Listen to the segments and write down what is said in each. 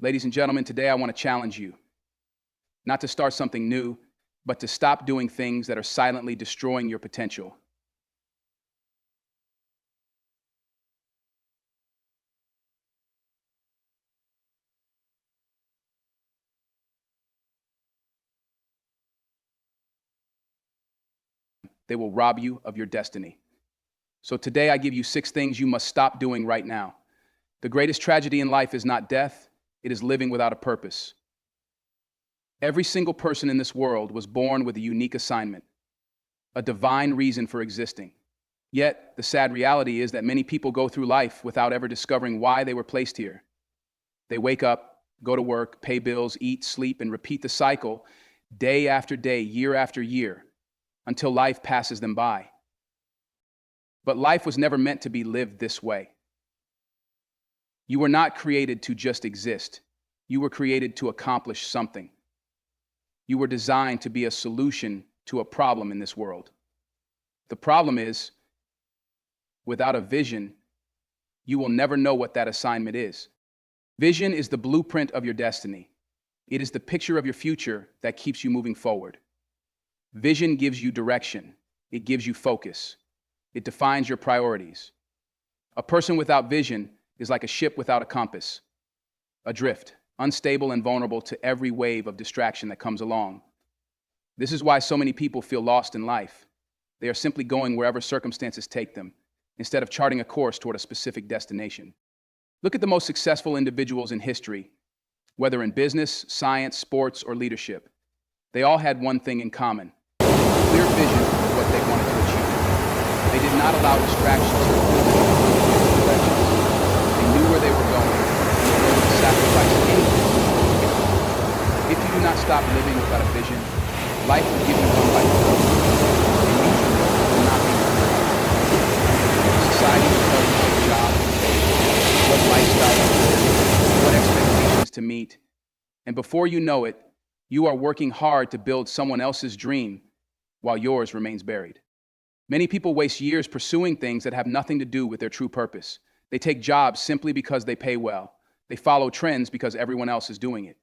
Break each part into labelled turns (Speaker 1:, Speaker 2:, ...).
Speaker 1: Ladies and gentlemen, today I want to challenge you not to start something new, but to stop doing things that are silently destroying your potential. They will rob you of your destiny. So today I give you 6 things you must stop doing right now. The greatest tragedy in life is not death, it is living without a purpose. Every single person in this world was born with a unique assignment, a divine reason for existing. Yet, the sad reality is that many people go through life without ever discovering why they were placed here. They wake up, go to work, pay bills, eat, sleep, and repeat the cycle day after day, year after year, until life passes them by. But life was never meant to be lived this way. You were not created to just exist. You were created to accomplish something. You were designed to be a solution to a problem in this world. The problem is, without a vision, you will never know what that assignment is. Vision is the blueprint of your destiny. It is the picture of your future that keeps you moving forward. Vision gives you direction. It gives you focus. It defines your priorities. A person without vision is like a ship without a compass, adrift, unstable and vulnerable to every wave of distraction that comes along. This is why so many people feel lost in life. They are simply going wherever circumstances take them, instead of charting a course toward a specific destination. Look at the most successful individuals in history, whether in business, science, sports, or leadership. They all had one thing in common: a clear vision of what they wanted to achieve. They did not allow distractions to pull them in different directions. They knew where they were going and were willing to sacrifice anything to get there. If you do not stop living without a vision, life will give you one life course, and you will not be prepared. Society will tell you what job to take, what lifestyle to live, what expectations to meet, and before you know it, you are working hard to build someone else's dream while yours remains buried. Many people waste years pursuing things that have nothing to do with their true purpose. They take jobs simply because they pay well. They follow trends because everyone else is doing it.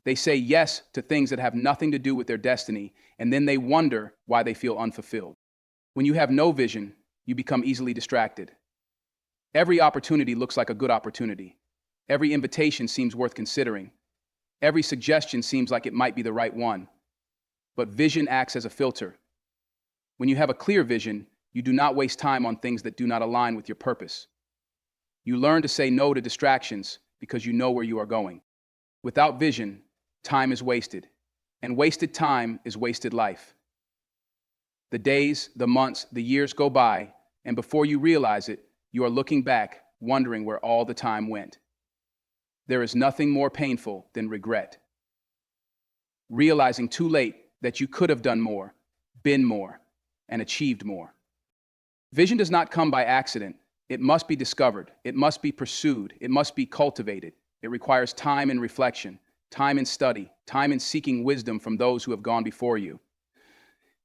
Speaker 1: They say yes to things that have nothing to do with their destiny, and then they wonder why they feel unfulfilled. When you have no vision, you become easily distracted. Every opportunity looks like a good opportunity. Every invitation seems worth considering. Every suggestion seems like it might be the right one. But vision acts as a filter. When you have a clear vision, you do not waste time on things that do not align with your purpose. You learn to say no to distractions because you know where you are going. Without vision, time is wasted, and wasted time is wasted life. The days, the months, the years go by, and before you realize it, you are looking back, wondering where all the time went. There is nothing more painful than regret. Realizing too late that you could have done more, been more, and achieved more. Vision does not come by accident. It must be discovered. It must be pursued. It must be cultivated. It requires time and reflection, time and study, time and seeking wisdom from those who have gone before you.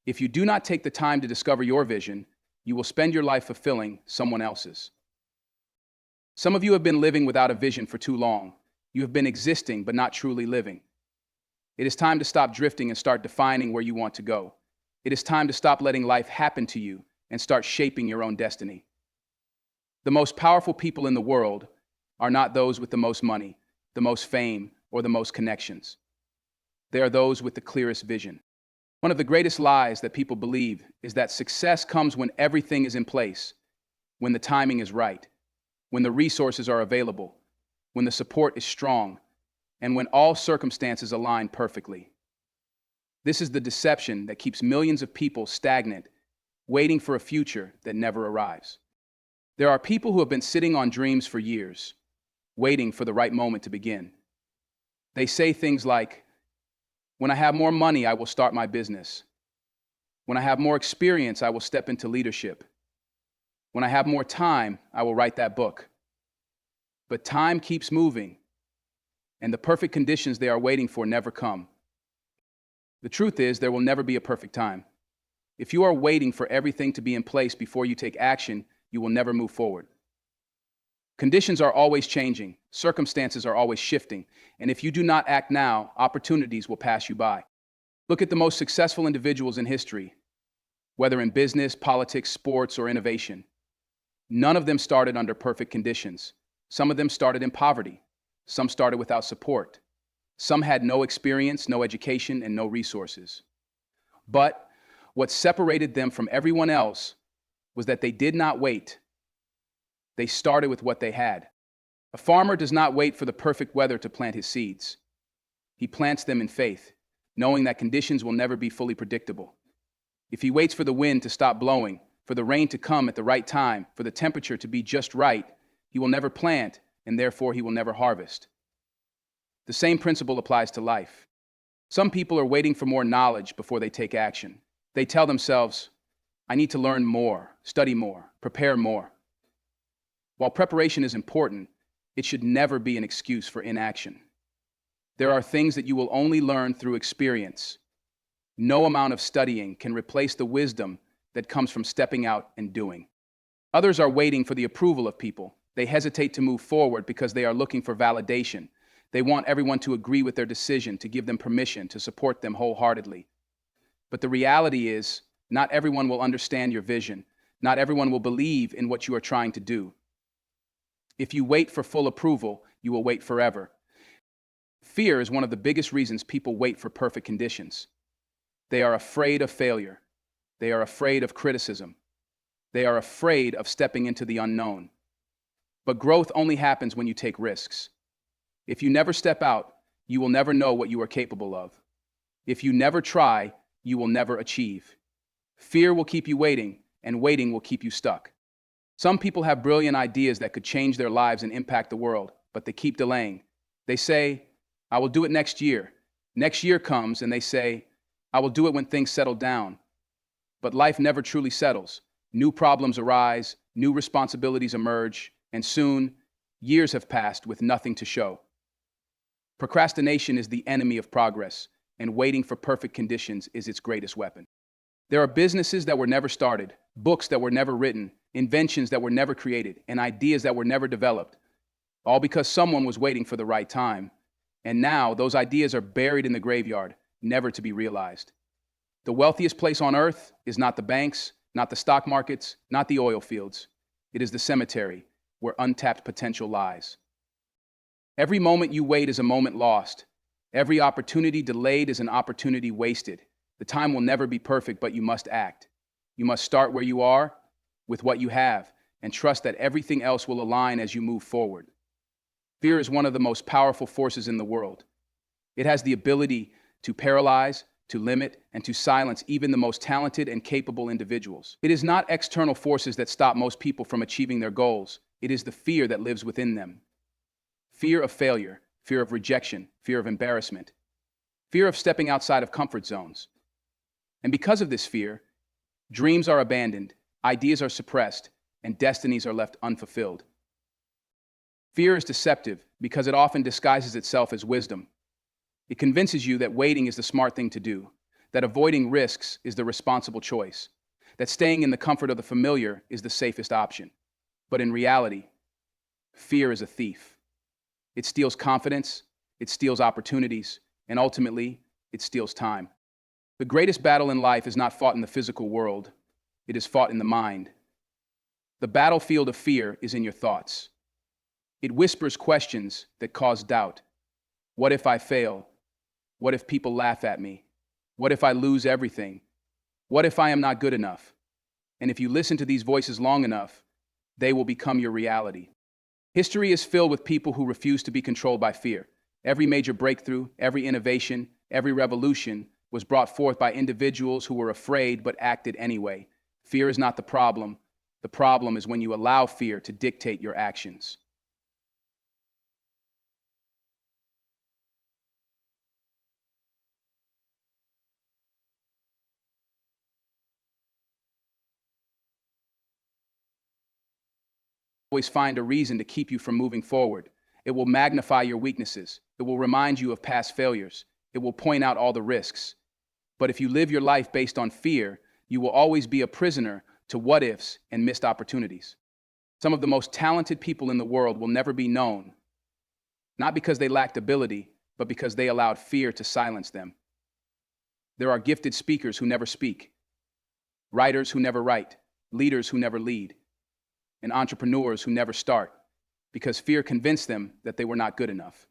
Speaker 1: If you do not take the time to discover your vision, you will spend your life fulfilling someone else's. Some of you have been living without a vision for too long. You have been existing but not truly living. It is time to stop drifting and start defining where you want to go. It is time to stop letting life happen to you and start shaping your own destiny. The most powerful people in the world are not those with the most money, the most fame, or the most connections. They are those with the clearest vision. One of the greatest lies that people believe is that success comes when everything is in place, when the timing is right, when the resources are available, when the support is strong, and when all circumstances align perfectly. This is the deception that keeps millions of people stagnant, waiting for a future that never arrives. There are people who have been sitting on dreams for years, waiting for the right moment to begin. They say things like, "When I have more money, I will start my business. When I have more experience, I will step into leadership. When I have more time, I will write that book." But time keeps moving, and the perfect conditions they are waiting for never come. The truth is, there will never be a perfect time. If you are waiting for everything to be in place before you take action, you will never move forward. Conditions are always changing, circumstances are always shifting, and if you do not act now, opportunities will pass you by. Look at the most successful individuals in history, whether in business, politics, sports, or innovation. None of them started under perfect conditions. Some of them started in poverty. Some started without support. Some had no experience, no education, and no resources. But what separated them from everyone else was that they did not wait. They started with what they had. A farmer does not wait for the perfect weather to plant his seeds. He plants them in faith, knowing that conditions will never be fully predictable. If he waits for the wind to stop blowing, for the rain to come at the right time, for the temperature to be just right, he will never plant, and therefore he will never harvest. The same principle applies to life. Some people are waiting for more knowledge before they take action. They tell themselves, I need to learn more, study more, prepare more. While preparation is important, it should never be an excuse for inaction. There are things that you will only learn through experience. No amount of studying can replace the wisdom that comes from stepping out and doing. Others are waiting for the approval of people. They hesitate to move forward because they are looking for validation. They want everyone to agree with their decision, to give them permission, to support them wholeheartedly. But the reality is, not everyone will understand your vision. Not everyone will believe in what you are trying to do. If you wait for full approval, you will wait forever. Fear is one of the biggest reasons people wait for perfect conditions. They are afraid of failure. They are afraid of criticism. They are afraid of stepping into the unknown. But growth only happens when you take risks. If you never step out, you will never know what you are capable of. If you never try, you will never achieve. Fear will keep you waiting, and waiting will keep you stuck. Some people have brilliant ideas that could change their lives and impact the world, but they keep delaying. They say, I will do it next year. Next year comes, and they say, I will do it when things settle down. But life never truly settles. New problems arise, new responsibilities emerge, and soon, years have passed with nothing to show. Procrastination is the enemy of progress, and waiting for perfect conditions is its greatest weapon. There are businesses that were never started, books that were never written, inventions that were never created, and ideas that were never developed, all because someone was waiting for the right time. And now, those ideas are buried in the graveyard, never to be realized. The wealthiest place on earth is not the banks, not the stock markets, not the oil fields. It is the cemetery, where untapped potential lies. Every moment you wait is a moment lost. Every opportunity delayed is an opportunity wasted. The time will never be perfect, but you must act. You must start where you are, with what you have, and trust that everything else will align as you move forward. Fear is one of the most powerful forces in the world. It has the ability to paralyze, to limit, and to silence even the most talented and capable individuals. It is not external forces that stop most people from achieving their goals. It is the fear that lives within them. Fear of failure, fear of rejection, fear of embarrassment, fear of stepping outside of comfort zones. And because of this fear, dreams are abandoned, ideas are suppressed, and destinies are left unfulfilled. Fear is deceptive because it often disguises itself as wisdom. It convinces you that waiting is the smart thing to do, that avoiding risks is the responsible choice, that staying in the comfort of the familiar is the safest option. But in reality, fear is a thief. It steals confidence, it steals opportunities, and ultimately, it steals time. The greatest battle in life is not fought in the physical world, it is fought in the mind. The battlefield of fear is in your thoughts. It whispers questions that cause doubt. What if I fail? What if people laugh at me? What if I lose everything? What if I am not good enough? And if you listen to these voices long enough, they will become your reality. History is filled with people who refuse to be controlled by fear. Every major breakthrough, every innovation, every revolution was brought forth by individuals who were afraid but acted anyway. Fear is not the problem. The problem is when you allow fear to dictate your actions. Always find a reason to keep you from moving forward. It will magnify your weaknesses. It will remind you of past failures. It will point out all the risks. But if you live your life based on fear, you will always be a prisoner to what-ifs and missed opportunities. Some of the most talented people in the world will never be known, not because they lacked ability, but because they allowed fear to silence them. There are gifted speakers who never speak, writers who never write, leaders who never lead, and entrepreneurs who never start, because fear convinced them that they were not good enough.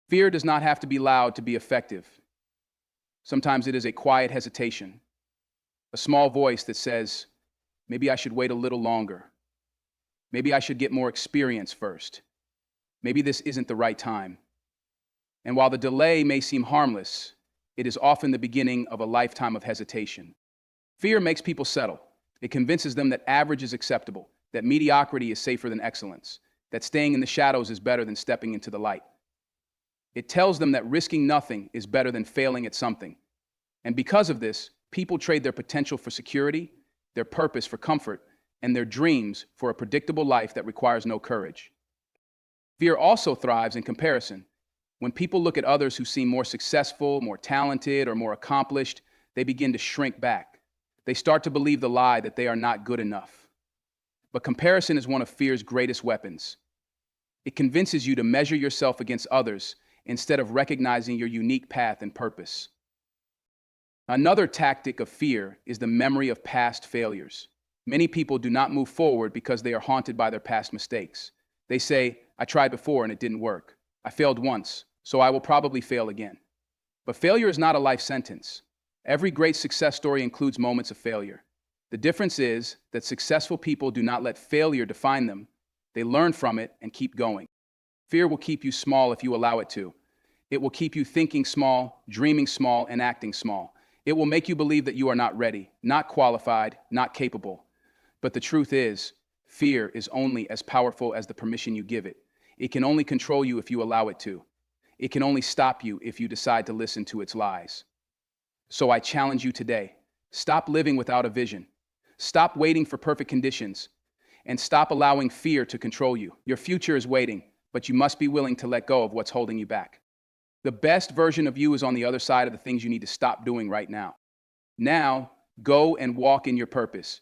Speaker 1: Fear does not have to be loud to be effective. Sometimes it is a quiet hesitation, a small voice that says, maybe I should wait a little longer. Maybe I should get more experience first. Maybe this isn't the right time. And while the delay may seem harmless, it is often the beginning of a lifetime of hesitation. Fear makes people settle. It convinces them that average is acceptable, that mediocrity is safer than excellence, that staying in the shadows is better than stepping into the light. It tells them that risking nothing is better than failing at something. And because of this, people trade their potential for security, their purpose for comfort, and their dreams for a predictable life that requires no courage. Fear also thrives in comparison. When people look at others who seem more successful, more talented, or more accomplished, they begin to shrink back. They start to believe the lie that they are not good enough. But comparison is one of fear's greatest weapons. It convinces you to measure yourself against others instead of recognizing your unique path and purpose. Another tactic of fear is the memory of past failures. Many people do not move forward because they are haunted by their past mistakes. They say, I tried before and it didn't work. I failed once, so I will probably fail again. But failure is not a life sentence. Every great success story includes moments of failure. The difference is that successful people do not let failure define them. They learn from it and keep going. Fear will keep you small if you allow it to. It will keep you thinking small, dreaming small, and acting small. It will make you believe that you are not ready, not qualified, not capable. But the truth is, fear is only as powerful as the permission you give it. It can only control you if you allow it to. It can only stop you if you decide to listen to its lies. So I challenge you today, stop living without a vision. Stop waiting for perfect conditions. And stop allowing fear to control you. Your future is waiting, but you must be willing to let go of what's holding you back. The best version of you is on the other side of the things you need to stop doing right now. Now, go and walk in your purpose.